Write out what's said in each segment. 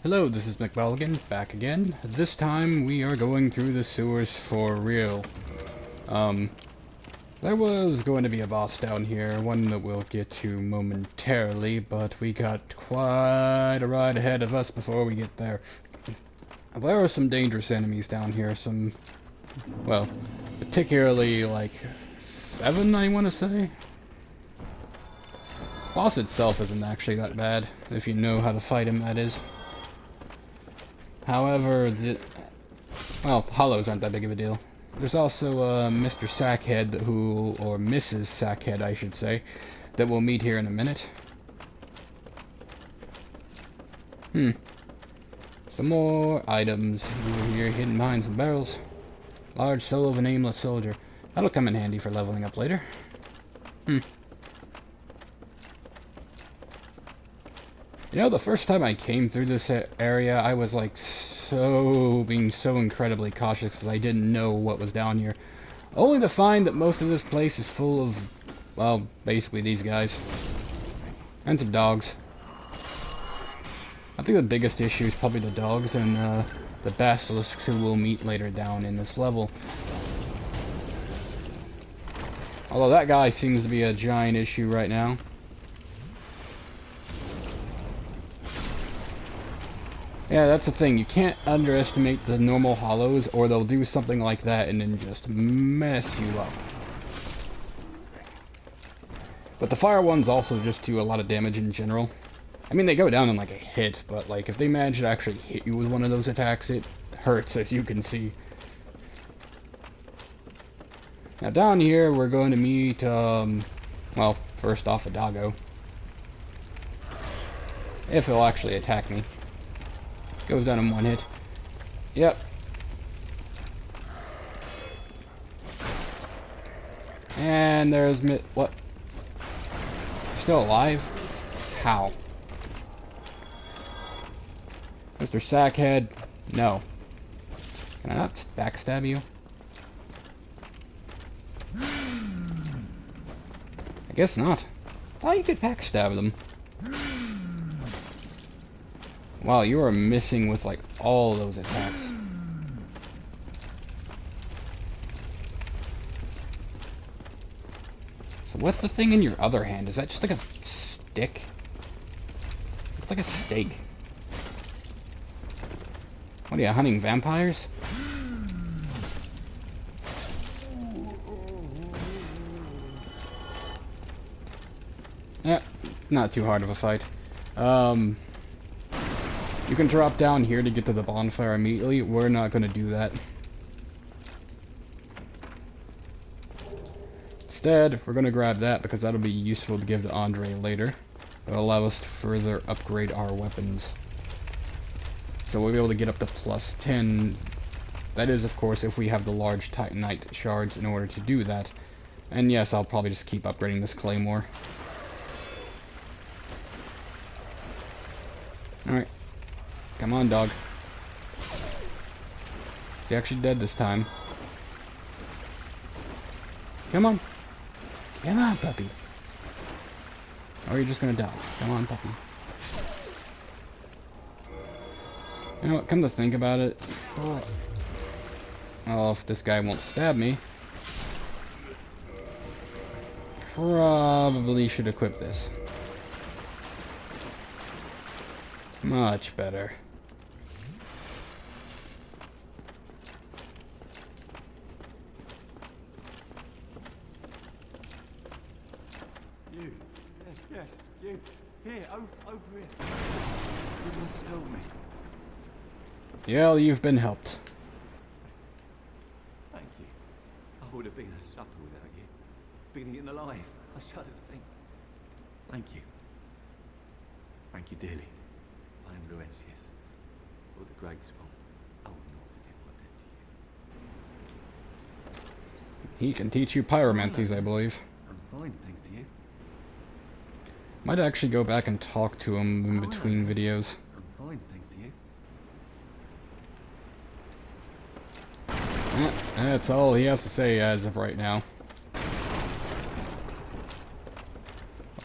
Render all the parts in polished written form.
Hello, this is McBelligan, back again. This time we are going through the sewers for real. There was going to be a boss down here, one that we'll get to momentarily, but we got quite a ride ahead of us before we get there. There are some dangerous enemies down here, well, particularly like 7, I want to say? Boss itself isn't actually that bad, if you know how to fight him, that is. However, hollows aren't that big of a deal. There's also Mr. Sackhead, or Mrs. Sackhead, I should say, that we'll meet here in a minute. Some more items here hidden behind some barrels. Large soul of an aimless soldier. That'll come in handy for leveling up later. You know, the first time I came through this area, I was like being so incredibly cautious because I didn't know what was down here. Only to find that most of this place is full of, well, basically these guys. And some dogs. I think the biggest issue is probably the dogs and the basilisks who we'll meet later down in this level. Although that guy seems to be a giant issue right now. Yeah, that's the thing. You can't underestimate the normal hollows, or they'll do something like that and then just mess you up. But the fire ones also just do a lot of damage in general. I mean, they go down in like a hit, but like if they manage to actually hit you with one of those attacks, it hurts, as you can see. Now down here, we're going to meet, well, first off, a doggo. If he'll actually attack me. Goes down in one hit. Yep. And there's what? Still alive? How? Mr. Sackhead? No. Can I not backstab you? I guess not. I thought you could backstab them. Wow, you are missing with like all those attacks. So what's the thing in your other hand? Is that just like a stick? Looks like a stake. What are you, hunting vampires? Yeah, not too hard of a fight. You can drop down here to get to the bonfire immediately. We're not going to do that. Instead, we're going to grab that because that'll be useful to give to Andre later. It'll allow us to further upgrade our weapons. So we'll be able to get up to plus 10. That is, of course, if we have the large Titanite shards in order to do that. And yes, I'll probably just keep upgrading this claymore. Alright. Come on, dog. Is he actually dead this time? Come on. Come on, puppy. Or you're just gonna die. Come on, puppy. You know what, come to think about it. Well, if this guy won't stab me, probably should equip this. Much better. Yes, you. Here, over here. You must help me. Yeah, you've been helped. Thank you. I would have been a supper without you. Been eaten alive. I shudder to think. Thank you. Thank you dearly. I am Laurentius, or the Great Swan. I will not forget what I did to you. He can teach you pyromancies, I believe. I'm fine, thanks to you. Might actually go back and talk to him in between videos. I'm fine, thanks to you. Yeah, that's all he has to say as of right now.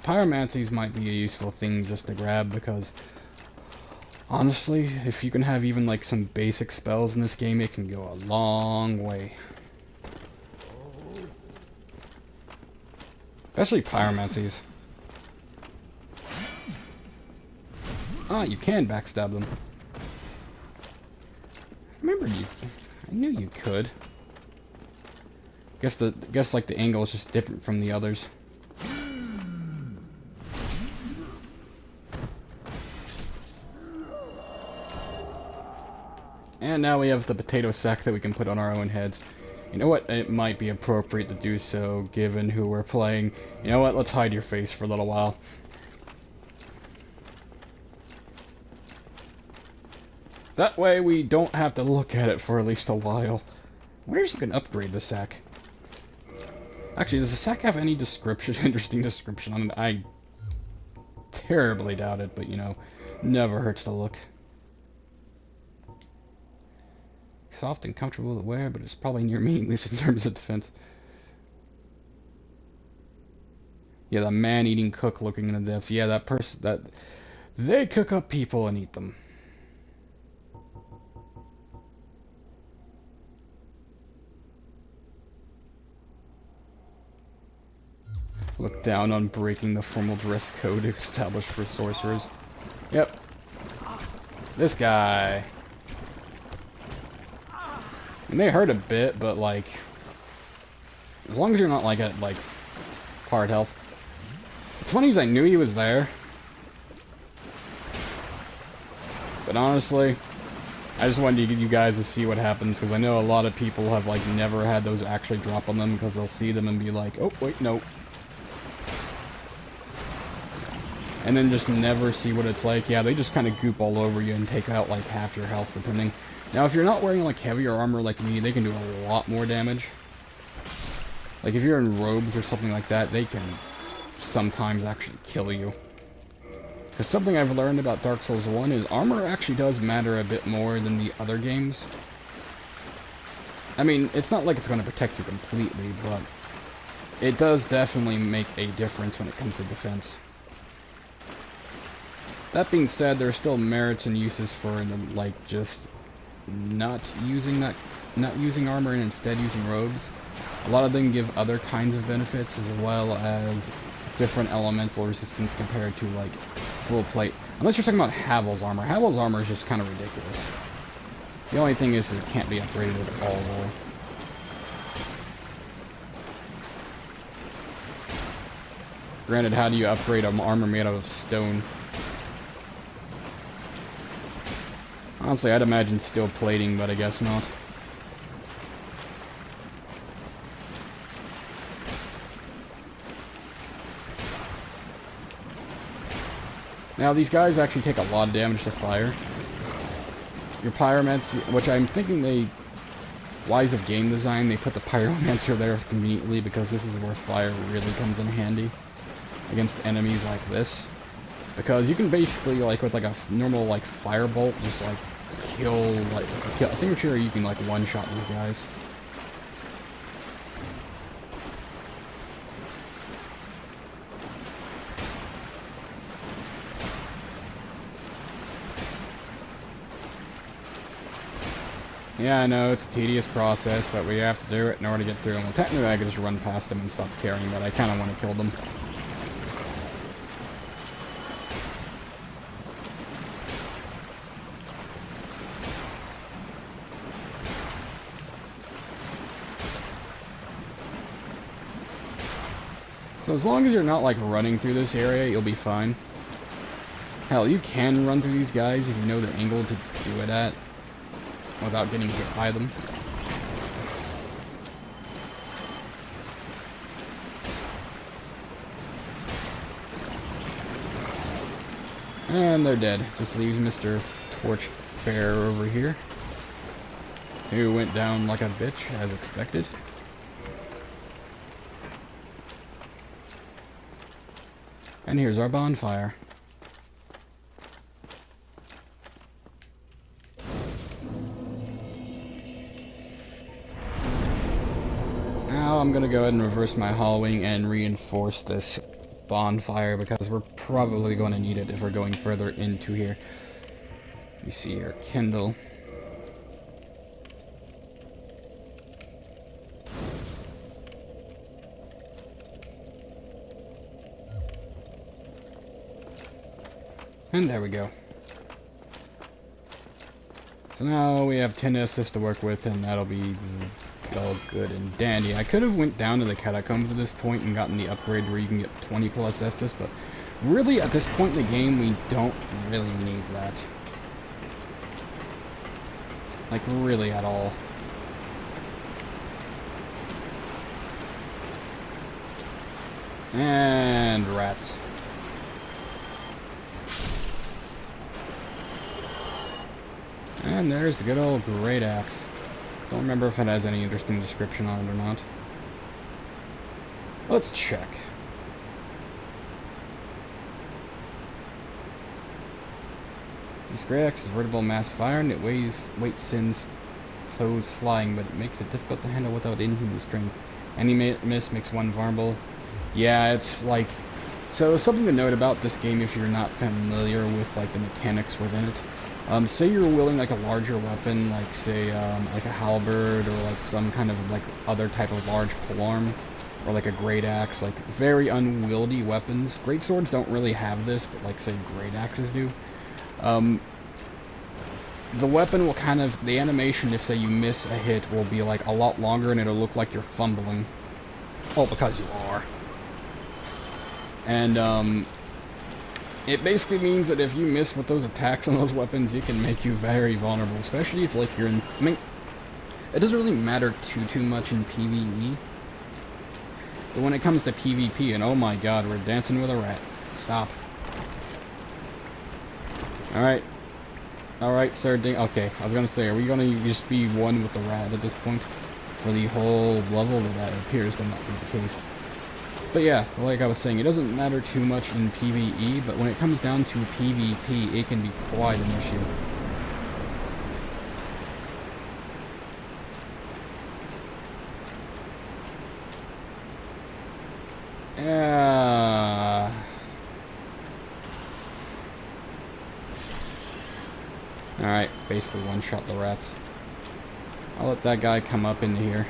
Pyromancies might be a useful thing just to grab because Honestly, if you can have even like some basic spells in this game, it can go a long way. Especially pyromancies. Ah, you can backstab them. Remember you. I knew you could. Guess like the angle is just different from the others. And now we have the potato sack that we can put on our own heads. You know what? It might be appropriate to do so, given who we're playing. You know what? Let's hide your face for a little while. That way we don't have to look at it for at least a while. I wonder if you can upgrade the sack. Actually, does the sack have any description, interesting description on it? I terribly doubt it, but you know, never hurts to look. Soft and comfortable to wear, but it's probably near meaningless in terms of defense. Yeah, the man-eating cook looking in the depths. Yeah, that person, that... They cook up people and eat them. Look down on breaking the formal dress code established for sorcerers. Yep. This guy. And they hurt a bit, but like... As long as you're not like at like hard health. It's funny because I knew he was there. But honestly, I just wanted you guys to see what happens, because I know a lot of people have like never had those actually drop on them, because they'll see them and be like, oh wait, no. And then just never see what it's like. Yeah, they just kind of goop all over you and take out like half your health depending. Now if you're not wearing like heavier armor like me, they can do a lot more damage. Like if you're in robes or something like that, they can sometimes actually kill you. Because something I've learned about Dark Souls 1 is armor actually does matter a bit more than the other games. I mean, it's not like it's going to protect you completely, but it does definitely make a difference when it comes to defense. That being said, there are still merits and uses for them, like just not using armor and instead using robes. A lot of them give other kinds of benefits, as well as different elemental resistance compared to like full plate. Unless you're talking about Havel's armor. Havel's armor is just kind of ridiculous. The only thing is it can't be upgraded at all, though. Granted, how do you upgrade an armor made out of stone? Honestly, I'd imagine steel plating, but I guess not. Now, these guys actually take a lot of damage to fire. Your pyromancer, which I'm thinking they, wise of game design, they put the pyromancer there conveniently, because this is where fire really comes in handy against enemies like this. Because you can basically, like, with like a normal like firebolt, just like kill. I think for sure you can like one-shot these guys. Yeah, I know, it's a tedious process, but we have to do it in order to get through them. Well, technically I could just run past them and stop caring, but I kind of want to kill them. So as long as you're not like running through this area, you'll be fine. Hell, you can run through these guys if you know the angle to do it at, without getting hit by them. And they're dead. Just leaves Mr. Torchbearer over here, who went down like a bitch, as expected. And here's our bonfire. Now I'm gonna go ahead and reverse my hollowing and reinforce this bonfire, because we're probably going to need it if we're going further into here. You see your Kindle. And there we go. So now we have 10 Estus to work with, and that'll be all good and dandy. I could have went down to the catacombs at this point and gotten the upgrade where you can get 20 plus Estus, but really at this point in the game we don't really need that. Like, really at all. And rats. And there's the good old Great Axe. Don't remember if it has any interesting description on it or not. Let's check. This Great Axe is vertical massive iron. It weight sends foes flying, but it makes it difficult to handle without inhuman strength. Any miss makes one vulnerable. Yeah, it's like... So something to note about this game if you're not familiar with like the mechanics within it. Say you're wielding like a larger weapon, like say like a halberd or like some kind of like other type of large polearm, or like a great axe, like very unwieldy weapons. Great swords don't really have this, but like say great axes do. The weapon will kind of, the animation if say you miss a hit will be like a lot longer and it'll look like you're fumbling. Well, because you are. And it basically means that if you miss with those attacks on those weapons, it can make you very vulnerable, especially if, like, you're in... I mean, it doesn't really matter too much in PvE. But when it comes to PvP, and oh my god, we're dancing with a rat. Stop. Alright. Alright, sir. Okay, I was gonna say, are we gonna just be one with the rat at this point? For the whole level? That appears to not be the case. But yeah, like I was saying, it doesn't matter too much in PvE, but when it comes down to PvP, it can be quite an issue. Alright, basically one-shot the rats. I'll let that guy come up into here.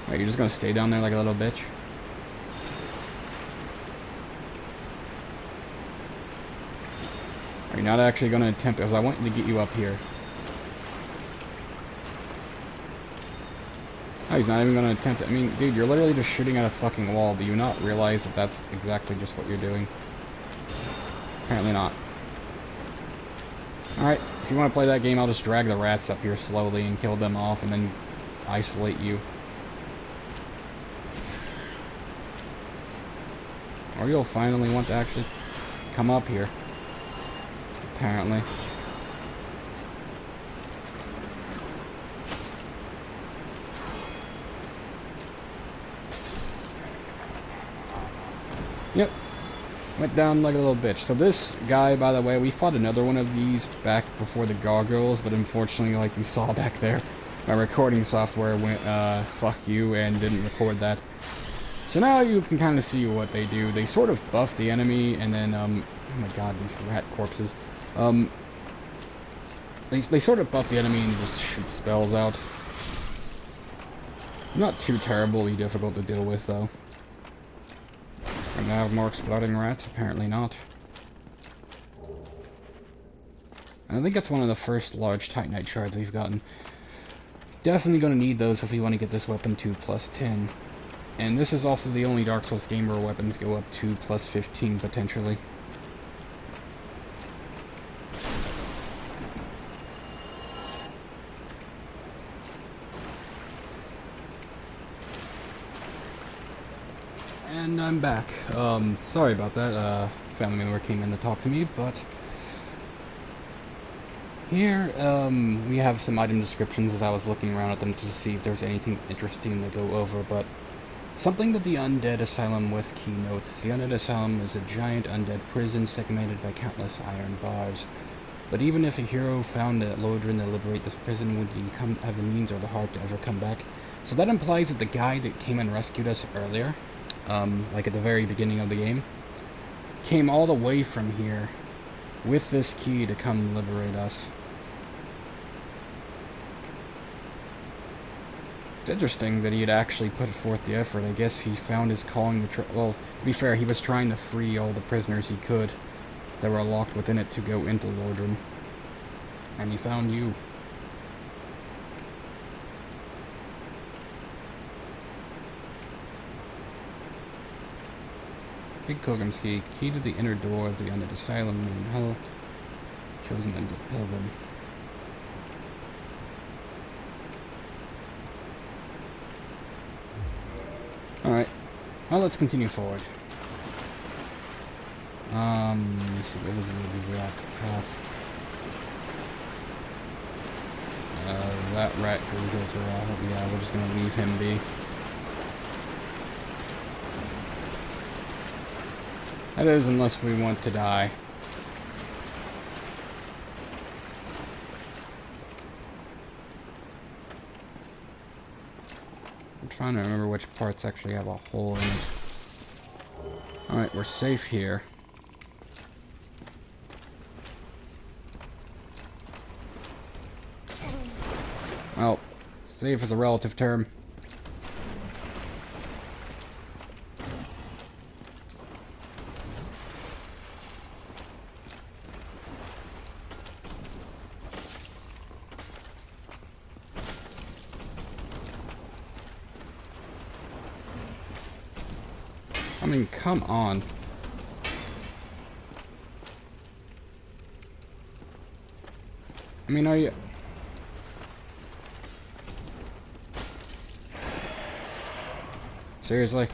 Alright, you're just gonna stay down there like a little bitch? Are you not actually gonna attempt, because I want to get you up here. Oh, he's not even gonna attempt it. I mean, dude, you're literally just shooting at a fucking wall. Do you not realize that that's exactly just what you're doing? Apparently not. Alright, if you want to play that game, I'll just drag the rats up here slowly and kill them off and then isolate you. Or you'll finally want to actually come up here. Apparently. Yep. Went down like a little bitch. So this guy, by the way, we fought another one of these back before the gargoyles, but unfortunately, like you saw back there, my recording software went, fuck you, and didn't record that. So now you can kind of see what they do. They sort of buff the enemy, and then, oh my god, these rat corpses. They sort of buff the enemy and just shoot spells out. Not too terribly difficult to deal with, though. Gonna have more exploding rats? Apparently not. And I think that's one of the first large Titanite shards we've gotten. Definitely gonna need those if we want to get this weapon to +10. And this is also the only Dark Souls game where weapons go up to +15 potentially. And I'm back. Sorry about that. Family member came in to talk to me, but here, we have some item descriptions as I was looking around at them to see if there's anything interesting to go over, but something that the Undead Asylum West Key notes. The Undead Asylum is a giant undead prison segmented by countless iron bars. But even if a hero found at Lodrin to liberate this prison, would he have the means or the heart to ever come back? So that implies that the guy that came and rescued us earlier like at the very beginning of the game, came all the way from here with this key to come liberate us. It's interesting that he had actually put forth the effort. I guess he found his calling to well, to be fair, he was trying to free all the prisoners he could that were locked within it to go into Lordran. And he found you. Big Kogum's key to the inner door of the undead asylum in hell. Chosen undead pilgrim. Alright. Well, let's continue forward. Let me see, what was the exact path? That rat goes over, yeah, we're just gonna leave him be. That is, unless we want to die. I'm trying to remember which parts actually have a hole in it. Alright, we're safe here. Well, safe is a relative term. I mean, come on. I mean, are you... Seriously?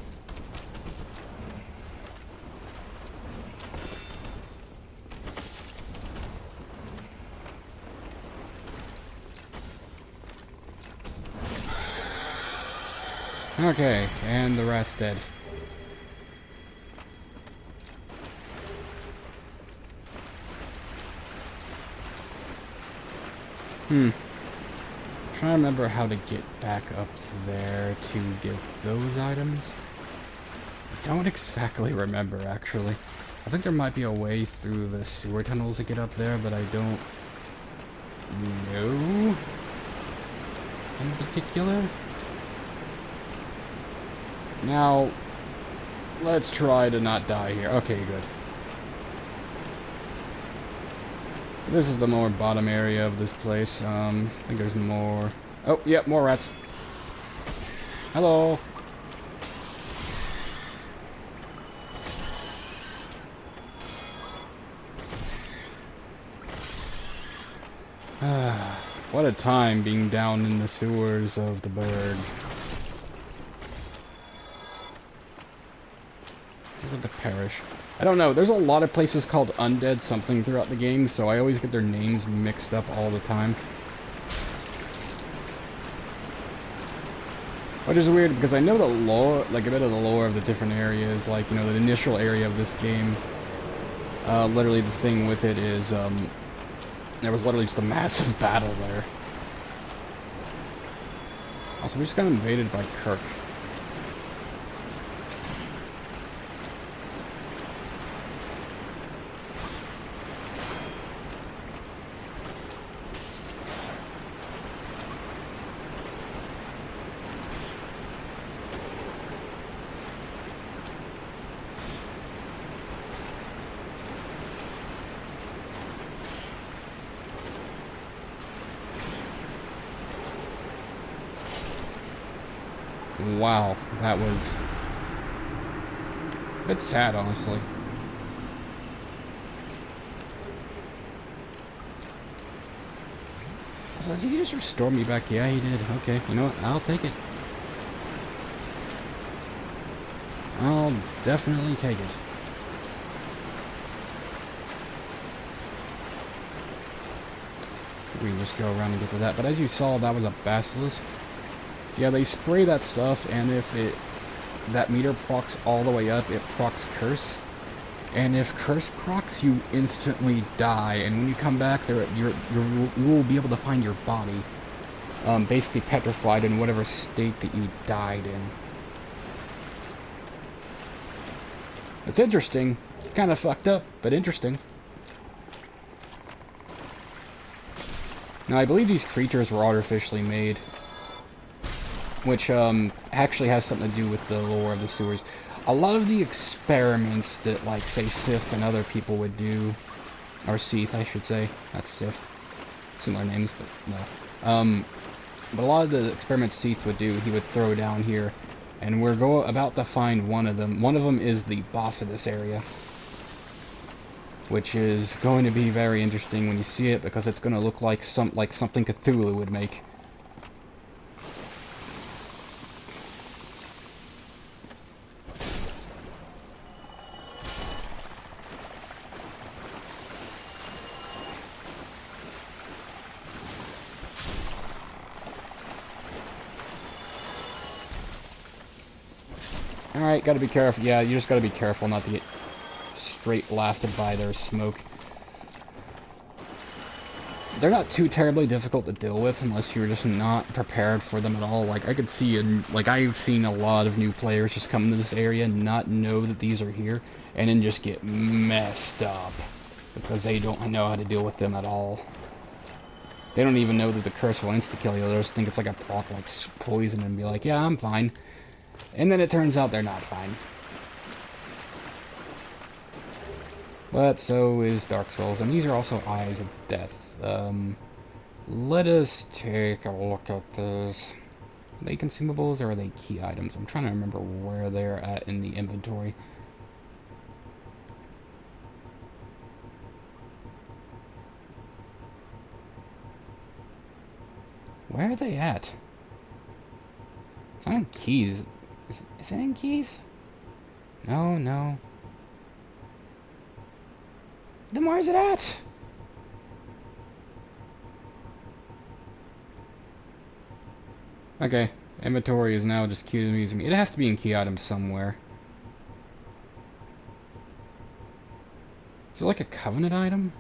Okay, and the rat's dead. Trying to remember how to get back up there to get those items. I don't exactly remember, actually. I think there might be a way through the sewer tunnels to get up there, but I don't know in particular. Now, let's try to not die here. Okay, good. So this is the more bottom area of this place. I think there's more... Oh, yeah, more rats. Hello. What a time being down in the sewers of the Burg. Is it the parish? I don't know. There's a lot of places called Undead something throughout the game, so I always get their names mixed up all the time. Which is weird, because I know the lore, like a bit of the lore of the different areas, like, you know, the initial area of this game. Literally the thing with it is, there was literally just a massive battle there. Also, we just got invaded by Kirk. Wow, that was a bit sad, honestly. So did he just restore me back? Yeah, he did. Okay, you know what? I'll take it. I'll definitely take it. We can just go around and get to that. But as you saw, that was a basilisk. Yeah, they spray that stuff, and if that meter procs all the way up, it procs Curse. And if Curse procs, you instantly die. And when you come back, you will be able to find your body, basically petrified in whatever state that you died in. It's interesting. Kind of fucked up, but interesting. Now, I believe these creatures were artificially made, which actually has something to do with the lore of the sewers. A lot of the experiments that, like, say, Sif and other people would do, or Seath, I should say, not Sif, similar names, but no. But a lot of the experiments Seath would do, he would throw down here, and we're about to find one of them. One of them is the boss of this area, which is going to be very interesting when you see it, because it's going to look like something Cthulhu would make. Alright, gotta be careful. Yeah, you just gotta be careful not to get straight blasted by their smoke. They're not too terribly difficult to deal with unless you're just not prepared for them at all. Like, I could see, like, I've seen a lot of new players just come into this area and not know that these are here, and then just get messed up because they don't know how to deal with them at all. They don't even know that the curse will insta-kill you. They just think it's like a proc, like poison, and be like, yeah, I'm fine. And then it turns out they're not fine. But so is Dark Souls, and these are also Eyes of Death. Let us take a look at those. Are they consumables or are they key items? I'm trying to remember where they're at in the inventory. Where are they at? It's not in keys. Is it in keys? No, no. Then where is it at? Okay, inventory is now just keys using. It has to be in key items somewhere. Is it like a Covenant item?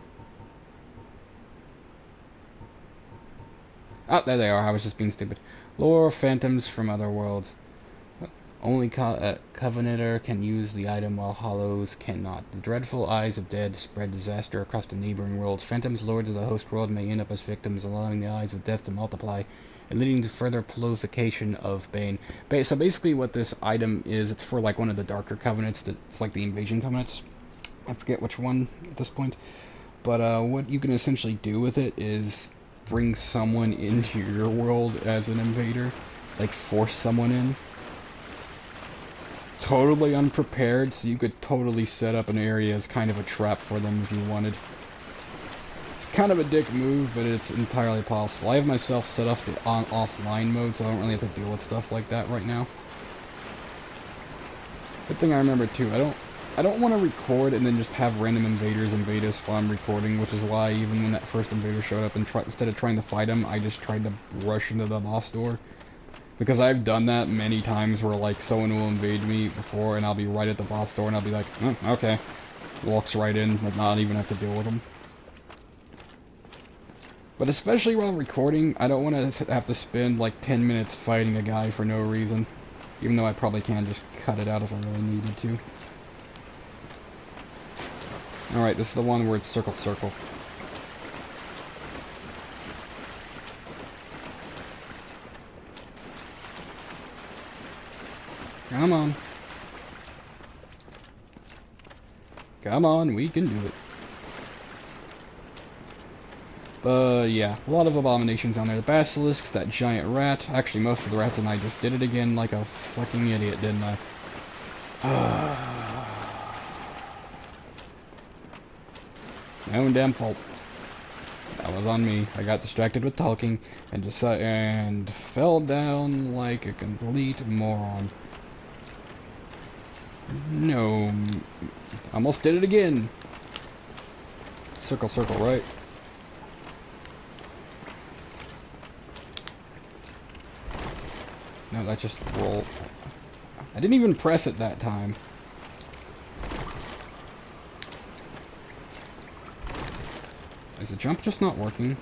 Oh, there they are. I was just being stupid. Lore phantoms from other worlds. Only Covenanter can use the item while Hollows cannot. The dreadful eyes of dead spread disaster across the neighboring worlds. Phantoms, lords of the host world, may end up as victims, allowing the eyes of death to multiply and leading to further proliferation of Bane. So basically what this item is, it's for like one of the darker covenants. It's like the invasion covenants. I forget which one at this point. But what you can essentially do with it is bring someone into your world as an invader. Like force someone in. Totally unprepared, so you could totally set up an area as kind of a trap for them if you wanted. It's kind of a dick move, but it's entirely possible. I have myself set up the offline mode, so I don't really have to deal with stuff like that right now. Good thing I remember too, I don't want to record and then just have random invaders invade us while I'm recording, which is why even when that first invader showed up, and instead of trying to fight him, I just tried to rush into the boss door. Because I've done that many times where, like, someone will invade me before, and I'll be right at the boss door, and I'll be like, oh, okay. Walks right in, but not even have to deal with them. But especially while recording, I don't want to have to spend, like, 10 minutes fighting a guy for no reason. Even though I probably can just cut it out if I really needed to. Alright, this is the one where it's circle, circle. Come on. Come on, we can do it. But yeah, a lot of abominations on there. The basilisks, that giant rat. Actually, most of the rats, and I just did it again like a fucking idiot, didn't I? My own damn fault. That was on me. I got distracted with talking and fell down like a complete moron. No. Almost did it again. Circle, circle, right? No, that just rolled. I didn't even press it that time. Is the jump just not working?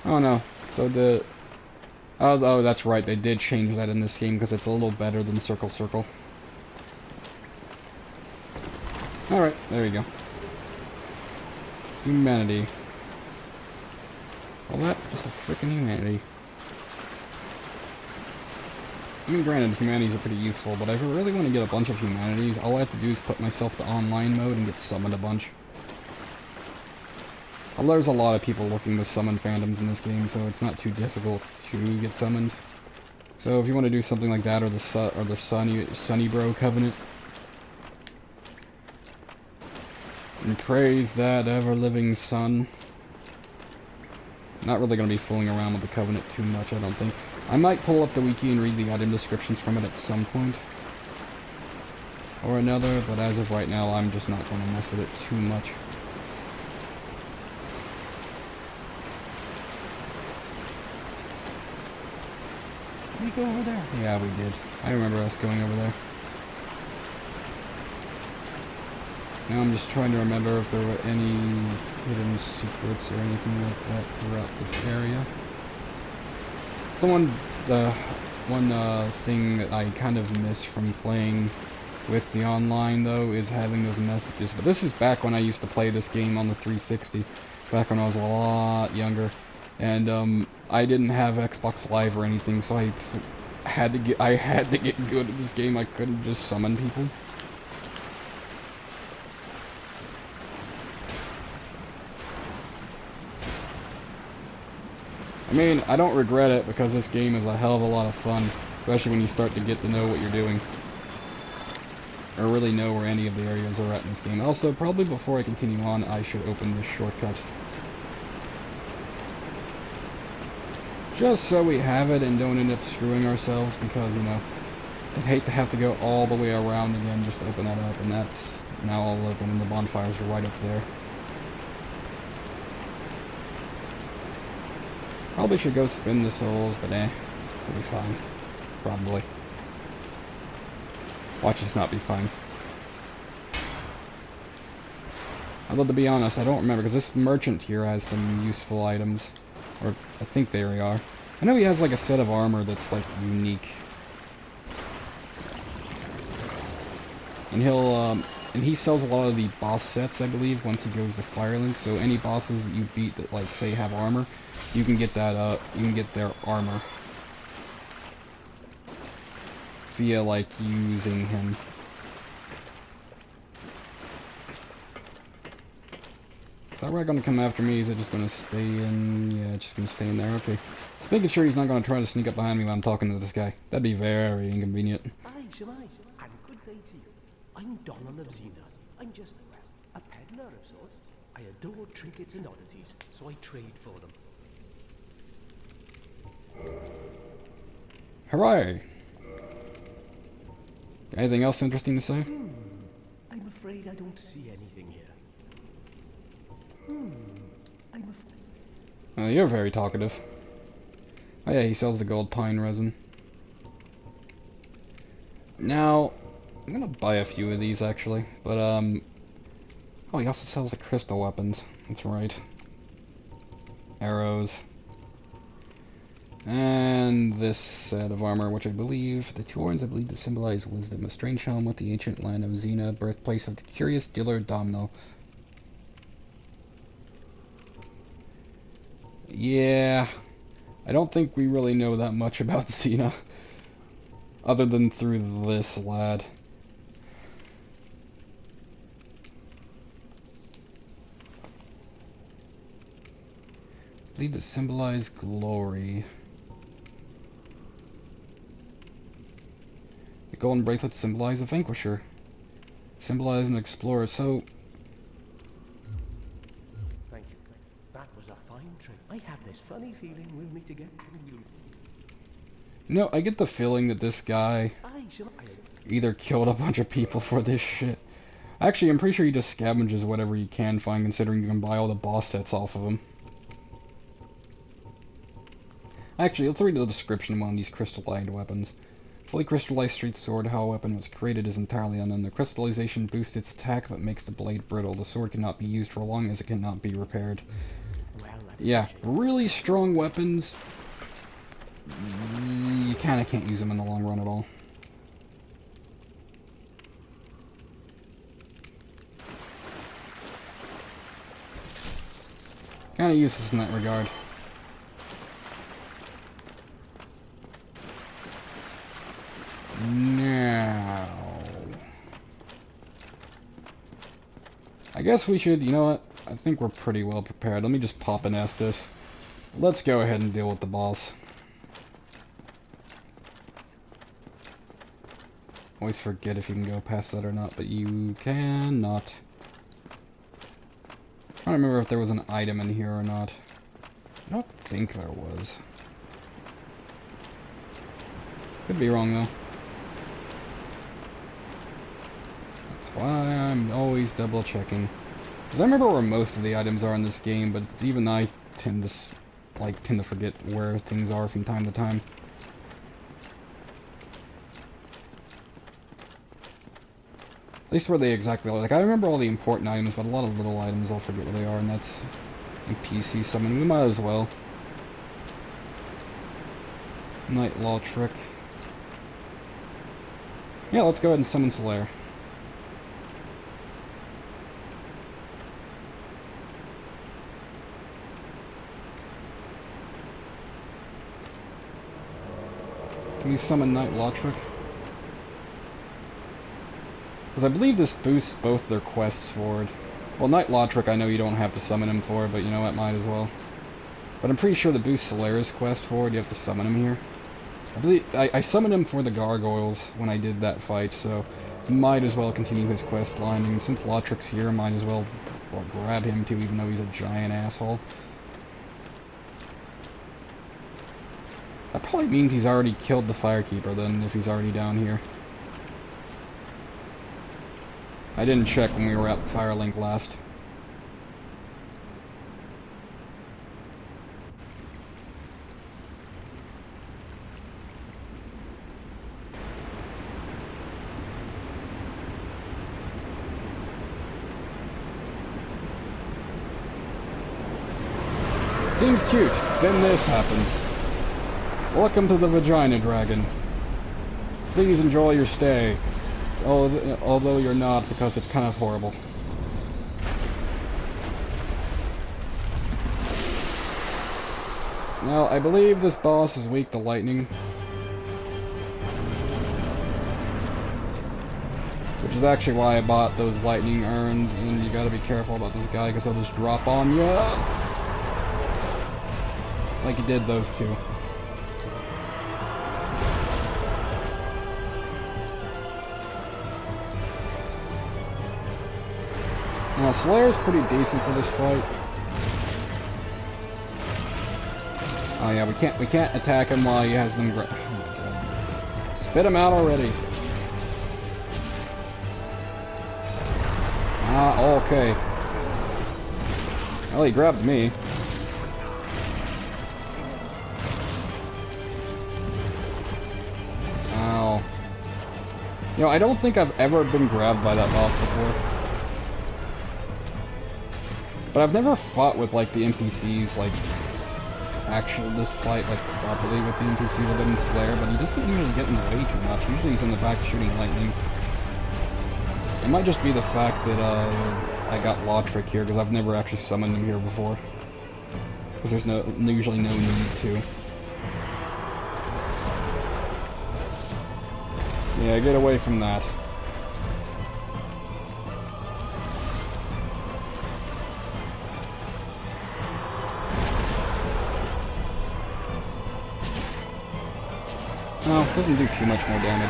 Oh no. So Oh, that's right. They did change that in this game because it's a little better than Circle Circle. Alright, there you go. Humanity. Well, that's just a freaking humanity. I mean, granted, humanities are pretty useful, but if I really want to get a bunch of humanities, all I have to do is put myself to online mode and get summoned a bunch. Well, there's a lot of people looking to summon phantoms in this game, so it's not too difficult to get summoned. So if you want to do something like that, or the Sunny Bro Covenant, and praise that ever-living sun. Not really going to be fooling around with the Covenant too much, I don't think. I might pull up the wiki and read the item descriptions from it at some point. Or another, but as of right now, I'm just not going to mess with it too much. Did we go over there? Yeah, we did. I remember us going over there. Now I'm just trying to remember if there were any hidden secrets or anything like that throughout this area. One thing that I kind of miss from playing with the online, though, is having those messages. But this is back when I used to play this game on the 360, back when I was a lot younger, and I didn't have Xbox Live or anything, so I had to get good at this game. I couldn't just summon people. I mean, I don't regret it because this game is a hell of a lot of fun, especially when you start to get to know what you're doing. Or really know where any of the areas are at in this game. Also, probably before I continue on, I should open this shortcut. Just so we have it and don't end up screwing ourselves because, you know, I'd hate to have to go all the way around again just to open that up, and that's now all open and the bonfires are right up there. Probably should go spin the souls, but we'll be fine. Probably. Watch us not be fine. Although, to be honest, I don't remember, because this merchant here has some useful items. Or, I think they are. I know he has, like, a set of armor that's, like, unique. And and he sells a lot of the boss sets, I believe, once he goes to Firelink, so any bosses that you beat that, like, say, have armor, you can get that, you can get their armor. Via, like, using him. Is that rat gonna come after me? Is it just gonna stay in? Yeah, it's just gonna stay in there. Okay. Just making sure he's not gonna try to sneak up behind me when I'm talking to this guy. That'd be very inconvenient. Aye, Shemai, and good day to you. I'm Donald of Xena. I'm just, well, a peddler of sorts. I adore trinkets and oddities, so I trade for them. Hooray! Anything else interesting to say? I'm afraid I don't see anything here. I'm afraid. Oh, you're very talkative. Oh yeah, he sells the gold pine resin. Now, I'm gonna buy a few of these actually, but oh, he also sells the crystal weapons. That's right. Arrows. And this set of armor, which I believe, the two horns I believe to symbolize wisdom. A strange helm with the ancient land of Xena, birthplace of the curious dealer Domhnall. Yeah, I don't think we really know that much about Xena, other than through this lad. I believe to symbolize glory. The golden bracelet symbolizes a vanquisher. Symbolize an explorer, so... Thank you. That was a fine trick. I have this funny feeling we'll meet again. You know, I get the feeling that this guy Aye, Shemai. either killed a bunch of people for this shit. Actually, I'm pretty sure he just scavenges whatever he can find, considering you can buy all the boss sets off of him. Actually, let's read the description of one of these crystallized weapons. Fully crystallized straight sword. How a weapon was created is entirely unknown. The crystallization boosts its attack, but makes the blade brittle. The sword cannot be used for long, as it cannot be repaired. Well, that is Yeah, a shame. really strong weapons, You kind of can't use them in the long run at all. Kind of useless in that regard. Now, I guess we should, you know what? I think we're pretty well prepared. Let me just pop an Estus. Let's go ahead and deal with the boss. Always forget if you can go past that or not, but you cannot. I'm trying to remember if there was an item in here or not. I don't think there was. Could be wrong though. That's why I'm always double checking. Because I remember where most of the items are in this game, but even I tend to forget where things are from time to time. At least where they exactly are. Like, I remember all the important items, but a lot of little items I'll forget where they are, and that's in PC summon. We might as well. Night Lautrec. Yeah, let's go ahead and summon Solaire. Can we summon Night Lautrec? Because I believe this boosts both their quests forward. Well, Night Lautrec I know you don't have to summon him for, but you know what, might as well. But I'm pretty sure to boost Solaire's quest forward, you have to summon him here. I believe I summoned him for the gargoyles when I did that fight, so might as well continue his quest line. And since Lautrec's here, might as well grab him too, even though he's a giant asshole. That probably means he's already killed the Firekeeper then, if he's already down here. I didn't check when we were at Firelink last. Seems cute. Then this happens. Welcome to the Vagina Dragon. Please enjoy your stay. Although you're not, because it's kind of horrible. Now, I believe this boss is weak to lightning. Which is actually why I bought those lightning urns, and you gotta be careful about this guy, because he'll just drop on you. Like he did those two. Now, Solaire's pretty decent for this fight. Oh yeah, we can't attack him while he has them. Oh my god! Spit him out already. Ah, okay. Well, he grabbed me. Ow. You know, I don't think I've ever been grabbed by that boss before. But I've never fought with, like, the NPCs, like, this fight, like, properly with the NPCs. I've been in Solaire, but he doesn't usually get in the way too much. Usually he's in the back shooting lightning. It might just be the fact that, I got Lautrec here, because I've never actually summoned him here before. Because there's usually no need to. Yeah, get away from that. No, doesn't do too much more damage.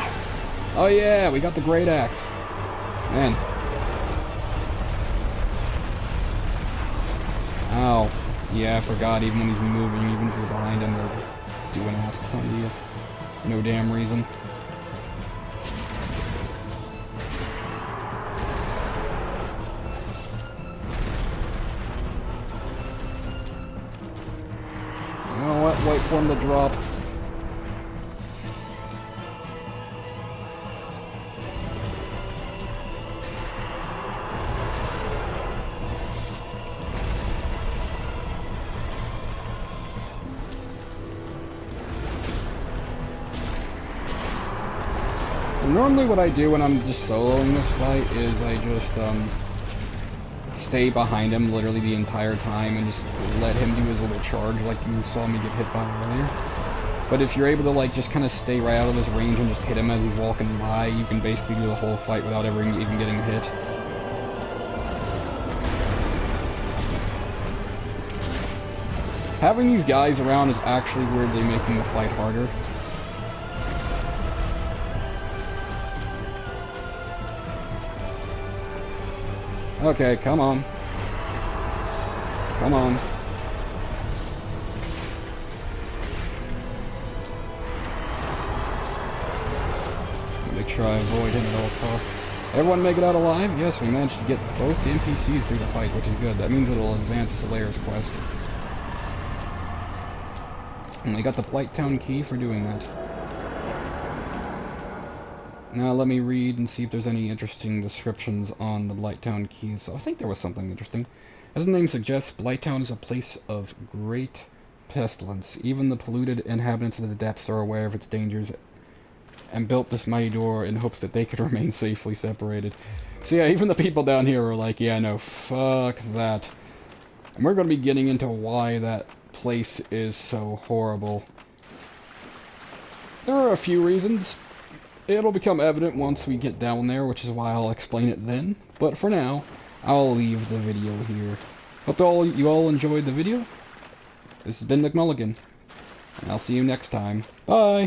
Oh yeah, we got the Great Axe. Man. Ow. Yeah, I forgot, even when he's moving, even if you're behind him, they'll do an ass ton to you. No damn reason. You know what? Wait for him to drop. Normally what I do when I'm just soloing this fight is I just, stay behind him literally the entire time and just let him do his little charge like you saw me get hit by earlier. But if you're able to, like, just kind of stay right out of his range and just hit him as he's walking by, you can basically do the whole fight without ever even getting hit. Having these guys around is actually weirdly making the fight harder. Okay, come on. Come on. Make sure I avoid him at all costs. Everyone make it out alive? Yes, we managed to get both the NPCs through the fight, which is good. That means it'll advance Slayer's quest. And we got the Blighttown key for doing that. Now let me read and see if there's any interesting descriptions on the Blighttown keys. So I think there was something interesting. As the name suggests, Blighttown is a place of great pestilence. Even the polluted inhabitants of the depths are aware of its dangers and built this mighty door in hopes that they could remain safely separated. So yeah, even the people down here are like, yeah, no, fuck that. And we're going to be getting into why that place is so horrible. There are a few reasons. It'll become evident once we get down there, which is why I'll explain it then. But for now, I'll leave the video here. Hope you all enjoyed the video. This has been McMulligan, and I'll see you next time. Bye!